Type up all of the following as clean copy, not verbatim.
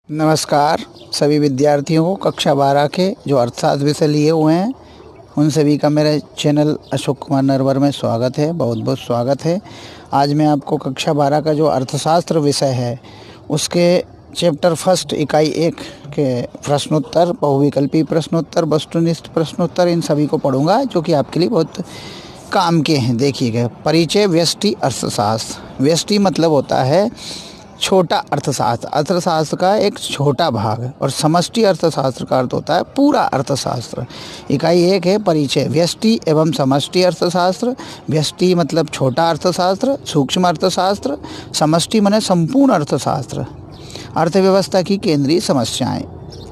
नमस्कार सभी विद्यार्थियों को कक्षा 12 के जो अर्थशास्त्र विषय लिए हुए हैं उन सभी का मेरे चैनल अशोक कुमार नरवर में स्वागत है। बहुत बहुत स्वागत है। आज मैं आपको कक्षा 12 का जो अर्थशास्त्र विषय है उसके चैप्टर फर्स्ट इकाई 1 के प्रश्नोत्तर, बहुविकल्पी प्रश्नोत्तर, वस्तुनिष्ठ प्रश्नोत्तर इन सभी को पढ़ूंगा जो कि आपके लिए बहुत काम के हैं। देखिएगा, परिचय व्यष्टि अर्थशास्त्र। व्यष्टि मतलब होता है छोटा अर्थशास्त्र, अर्थशास्त्र का एक छोटा भाग, और समष्टि अर्थशास्त्र का अर्थ होता है पूरा अर्थशास्त्र। इकाई 1 है परिचय, व्यष्टि एवं समष्टि अर्थशास्त्र। व्यष्टि मतलब छोटा अर्थशास्त्र, सूक्ष्म अर्थशास्त्र। समष्टि माने संपूर्ण अर्थशास्त्र। अर्थव्यवस्था की केंद्रीय समस्याएं,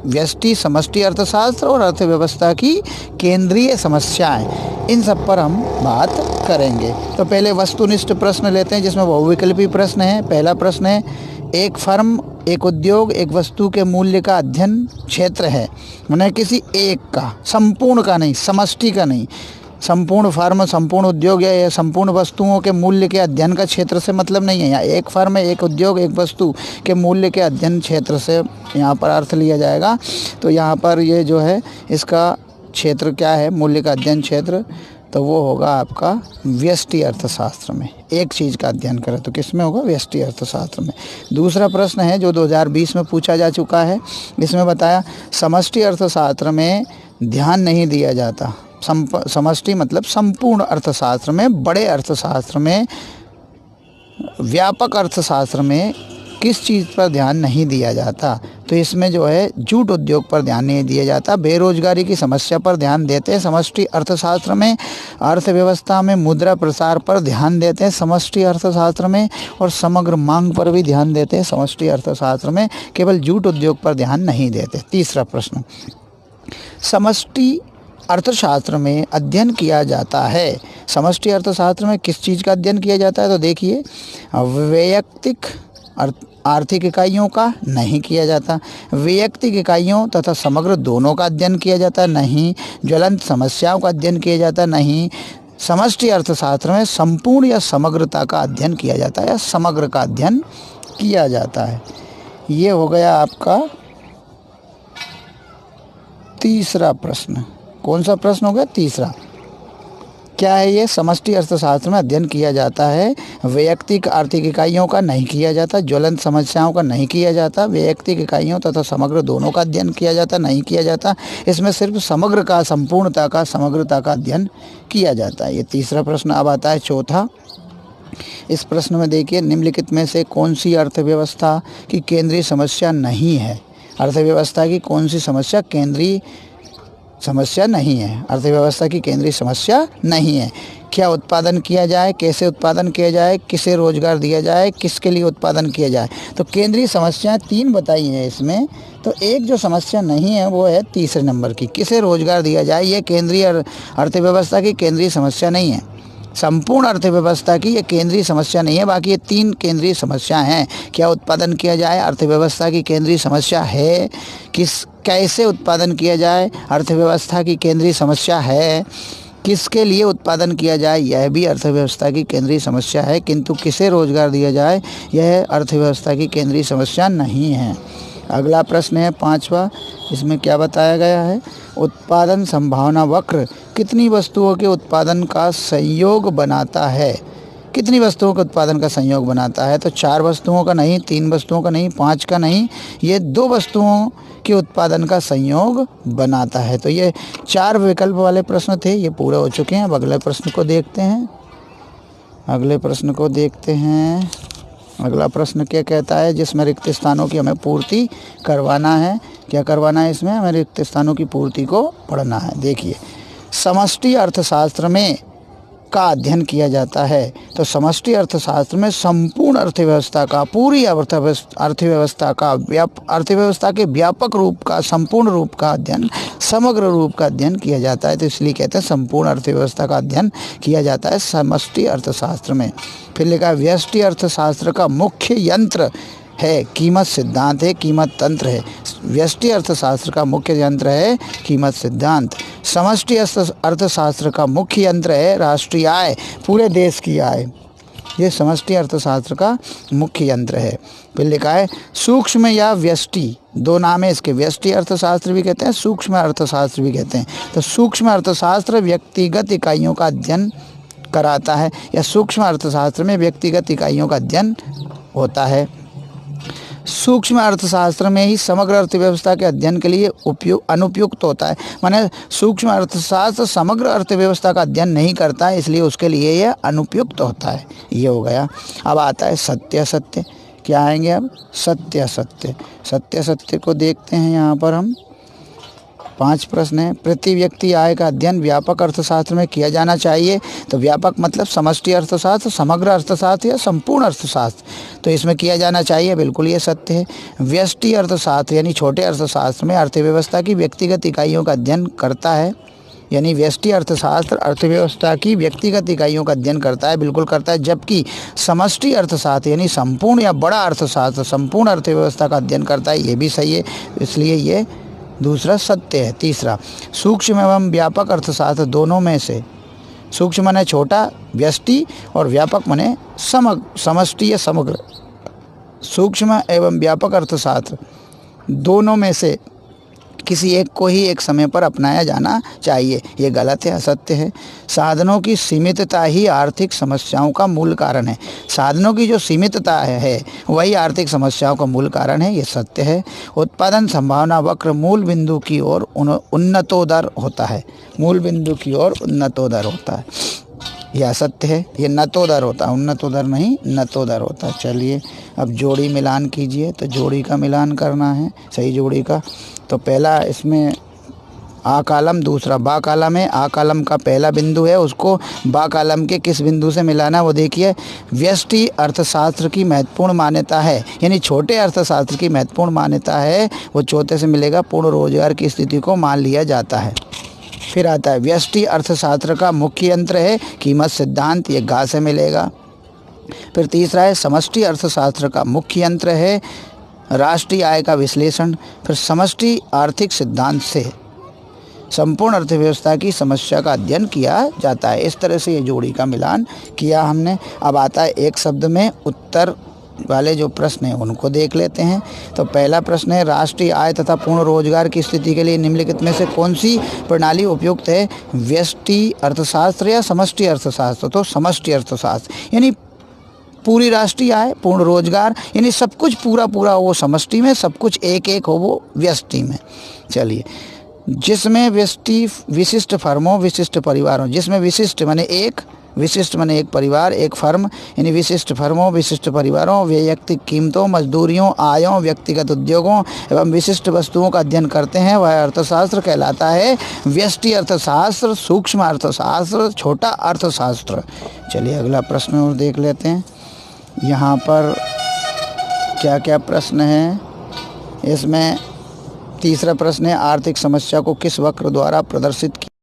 व्यष्टि समष्टि अर्थशास्त्र और अर्थव्यवस्था की केंद्रीय समस्याएं, इन सब पर हम बात करेंगे। तो पहले वस्तुनिष्ठ प्रश्न लेते हैं जिसमें बहुविकल्पी प्रश्न है। पहला प्रश्न है, एक फर्म, एक उद्योग, एक वस्तु के मूल्य का अध्ययन क्षेत्र है। माने किसी एक का, संपूर्ण का नहीं, समष्टि का नहीं। संपूर्ण फर्म, संपूर्ण उद्योग या संपूर्ण वस्तुओं के मूल्य के अध्ययन का क्षेत्र से मतलब नहीं है। यहाँ एक फर्म, एक उद्योग, एक वस्तु के मूल्य के अध्ययन क्षेत्र से यहाँ पर अर्थ लिया जाएगा। तो यहाँ पर ये जो है इसका क्षेत्र क्या है, मूल्य का अध्ययन क्षेत्र, तो वो होगा आपका व्यष्टि अर्थशास्त्र में। एक चीज़ का अध्ययन करें तो किस में होगा, व्यष्टि अर्थशास्त्र में। दूसरा प्रश्न है जो 2020 में पूछा जा चुका है। इसमें बताया समष्टि अर्थशास्त्र में ध्यान नहीं दिया जाता। समष्टि मतलब संपूर्ण अर्थशास्त्र में, बड़े अर्थशास्त्र में, व्यापक अर्थशास्त्र में किस चीज़ पर ध्यान नहीं दिया जाता। तो इसमें जो है जूट उद्योग पर ध्यान नहीं दिया जाता। बेरोजगारी की समस्या पर ध्यान देते हैं समष्टि अर्थशास्त्र में। अर्थव्यवस्था में मुद्रा प्रसार पर ध्यान देते हैं समष्टि अर्थशास्त्र में। और समग्र मांग पर भी ध्यान देते हैं समष्टि अर्थशास्त्र में। केवल जूट उद्योग पर ध्यान नहीं देते। तीसरा प्रश्न, समष्टि अर्थशास्त्र में अध्ययन किया जाता है। समष्टि अर्थशास्त्र में किस चीज़ का अध्ययन किया जाता है, तो देखिए वैयक्तिक आर्थिक इकाइयों का नहीं किया जाता। वैयक्तिक इकाइयों तथा समग्र दोनों का अध्ययन किया जाता नहीं। ज्वलंत समस्याओं का अध्ययन किया जाता नहीं। समष्टि अर्थशास्त्र में संपूर्ण या समग्रता का अध्ययन किया जाता है या समग्र का अध्ययन किया जाता है। ये हो गया आपका तीसरा प्रश्न। कौन सा प्रश्न हो गया, तीसरा। क्या है ये, समष्टि अर्थशास्त्र में अध्ययन किया जाता है। वैयक्तिक आर्थिक इकाइयों का नहीं किया जाता। ज्वलंत समस्याओं का नहीं किया जाता। वैयक्तिक इकाइयों तथा समग्र दोनों का अध्ययन किया जाता नहीं किया जाता। इसमें सिर्फ समग्र का, संपूर्णता का, समग्रता का अध्ययन किया जाता है। ये तीसरा प्रश्न। अब आता है चौथा। इस प्रश्न में देखिए, निम्नलिखित में से कौन सी अर्थव्यवस्था की केंद्रीय समस्या नहीं है। अर्थव्यवस्था की कौन सी समस्या केंद्रीय समस्या नहीं है, अर्थव्यवस्था की केंद्रीय समस्या नहीं है। क्या उत्पादन किया जाए, कैसे उत्पादन किया जाए, किसे रोजगार दिया जाए, किसके लिए उत्पादन किया जाए। तो केंद्रीय समस्याएं 3 बताई हैं इसमें। तो एक जो समस्या नहीं है वो है तीसरे नंबर की, किसे रोजगार दिया जाए। ये केंद्रीय अर्थव्यवस्था की केंद्रीय समस्या नहीं है। संपूर्ण अर्थव्यवस्था की ये केंद्रीय समस्या नहीं है। बाकी ये 3 केंद्रीय समस्याएं हैं। क्या उत्पादन किया जाए, अर्थव्यवस्था की केंद्रीय समस्या है। कैसे उत्पादन किया जाए, अर्थव्यवस्था की केंद्रीय समस्या है। किसके लिए उत्पादन किया जाए, यह भी अर्थव्यवस्था की केंद्रीय समस्या है। किंतु किसे रोजगार दिया जाए, यह अर्थव्यवस्था की केंद्रीय समस्या नहीं है। अगला प्रश्न है 5वां। इसमें क्या बताया गया है, उत्पादन संभावना वक्र कितनी वस्तुओं के उत्पादन का संयोग बनाता है। कितनी वस्तुओं के उत्पादन का संयोग बनाता है, तो 4 वस्तुओं का नहीं, 3 वस्तुओं का नहीं, 5 का नहीं, ये 2 वस्तुओं के उत्पादन का संयोग बनाता है। तो ये 4 विकल्प वाले प्रश्न थे, ये पूरे हो चुके हैं। अब अगले प्रश्न को देखते हैं। अगला प्रश्न क्या कहता है, जिसमें रिक्त स्थानों की हमें पूर्ति करवाना है। क्या करवाना है इसमें, हमें रिक्त स्थानों की पूर्ति को पढ़ना है। देखिए, समष्टि अर्थशास्त्र में का अध्ययन किया जाता है। तो समष्टि अर्थशास्त्र में संपूर्ण अर्थव्यवस्था का, पूरी अर्थव्यवस्था का, अर्थव्यवस्था के व्यापक रूप का, संपूर्ण रूप का अध्ययन, समग्र रूप का अध्ययन किया जाता है। तो इसलिए कहते हैं संपूर्ण अर्थव्यवस्था का अध्ययन किया जाता है समष्टि अर्थशास्त्र में। फिर लिखा है, व्यष्टि अर्थशास्त्र का मुख्य यंत्र है कीमत सिद्धांत है, कीमत तंत्र है। व्यष्टि अर्थशास्त्र का मुख्य यंत्र है कीमत सिद्धांत। समष्टि अर्थशास्त्र का मुख्य यंत्र है राष्ट्रीय आय, पूरे देश की आय। ये समष्टि अर्थशास्त्र का मुख्य यंत्र है। फिर लिखा है सूक्ष्म या व्यष्टि, दो नाम है इसके, व्यष्टि अर्थशास्त्र भी कहते हैं, सूक्ष्म अर्थशास्त्र भी कहते हैं। तो सूक्ष्म अर्थशास्त्र व्यक्तिगत इकाइयों का अध्ययन कराता है, या सूक्ष्म अर्थशास्त्र में व्यक्तिगत इकाइयों का अध्ययन होता है। सूक्ष्म अर्थशास्त्र में ही समग्र अर्थव्यवस्था के अध्ययन के लिए अनुपयुक्त होता है। माने सूक्ष्म अर्थशास्त्र समग्र अर्थव्यवस्था का अध्ययन नहीं करता है, इसलिए उसके लिए यह अनुपयुक्त होता है। ये हो गया। अब आता है सत्य असत्य। क्या आएंगे अब? सत्य असत्य। सत्य असत्य को देखते हैं। यहाँ पर हम 5 प्रश्न हैं। प्रति व्यक्ति आय का अध्ययन व्यापक अर्थशास्त्र में किया जाना चाहिए। तो व्यापक मतलब समष्टि अर्थशास्त्र, समग्र अर्थशास्त्र या संपूर्ण अर्थशास्त्र, तो इसमें किया जाना चाहिए, बिल्कुल ये सत्य है। व्यष्टि अर्थशास्त्र यानी छोटे अर्थशास्त्र में अर्थव्यवस्था की व्यक्तिगत इकाइयों का अध्ययन करता है, यानी व्यष्टि अर्थशास्त्र अर्थव्यवस्था की व्यक्तिगत इकाइयों का अध्ययन करता है, बिल्कुल करता है। जबकि समष्टि अर्थशास्त्र यानी संपूर्ण या बड़ा अर्थशास्त्र संपूर्ण अर्थव्यवस्था का अध्ययन करता है, ये भी सही है, इसलिए ये दूसरा सत्य है। तीसरा, सूक्ष्म एवं व्यापक अर्थशास्त्र दोनों में से, सूक्ष्म माने छोटा व्यष्टि और व्यापक माने समष्टि या समग्र, सूक्ष्म एवं व्यापक अर्थशास्त्र दोनों में से किसी एक को ही एक समय पर अपनाया जाना चाहिए, ये गलत है, असत्य है। साधनों की सीमितता ही आर्थिक समस्याओं का मूल कारण है। साधनों की जो सीमितता है वही आर्थिक समस्याओं का मूल कारण है, ये सत्य है। उत्पादन संभावना वक्र मूल बिंदु की ओर उन्नतोदर होता है, मूल बिंदु की ओर उन्नतोदर होता है, यह सत्य है। ये नतोदर होता है, उन्नतोदर नहीं, नतोदर होता है। चलिए अब जोड़ी मिलान कीजिए। तो जोड़ी का मिलान करना है, सही जोड़ी का। तो पहला इसमें आ कालम, दूसरा बा कालम है। आ कालम का पहला बिंदु है, उसको बा कालम के किस बिंदु से मिलाना है वो देखिए। व्यष्टि अर्थशास्त्र की महत्वपूर्ण मान्यता है, यानी छोटे अर्थशास्त्र की महत्वपूर्ण मान्यता है, वो चौथे से मिलेगा। पूर्ण रोजगार की स्थिति को मान लिया जाता है। फिर आता है व्यष्टि अर्थशास्त्र का मुख्य यंत्र है कीमत सिद्धांत, ये गा से मिलेगा। फिर तीसरा है समष्टि अर्थशास्त्र का मुख्य यंत्र है राष्ट्रीय आय का विश्लेषण। फिर समष्टि आर्थिक सिद्धांत से संपूर्ण अर्थव्यवस्था की समस्या का अध्ययन किया जाता है। इस तरह से ये जोड़ी का मिलान किया हमने। अब आता है एक शब्द में उत्तर वाले जो प्रश्न हैं उनको देख लेते हैं। तो पहला प्रश्न है राष्ट्रीय आय तथा पूर्ण रोजगार की स्थिति के लिए निम्नलिखित में से कौन सी प्रणाली उपयुक्त है? व्यष्टि अर्थशास्त्र या समष्टि अर्थशास्त्र? तो समष्टि अर्थशास्त्र, यानी पूरी राष्ट्रीय आय, पूर्ण रोजगार, यानी सब कुछ पूरा हो समष्टि में, सब कुछ एक एक हो वो व्यष्टि में। चलिए, जिसमें व्यष्टि विशिष्ट फर्मों विशिष्ट परिवारों, जिसमें विशिष्ट माने एक, विशिष्ट माने एक परिवार, एक फर्म, यानी विशिष्ट फर्मों विशिष्ट परिवारों, वैयक्तिक कीमतों, मजदूरियों, आयों, व्यक्तिगत उद्योगों एवं विशिष्ट वस्तुओं का अध्ययन करते हैं, वह अर्थशास्त्र कहलाता है व्यष्टि अर्थशास्त्र, सूक्ष्म अर्थशास्त्र, छोटा अर्थशास्त्र। चलिए अगला प्रश्न और देख लेते हैं। यहाँ पर क्या क्या प्रश्न हैं? इसमें तीसरा प्रश्न है आर्थिक समस्या को किस वक्र द्वारा प्रदर्शित किया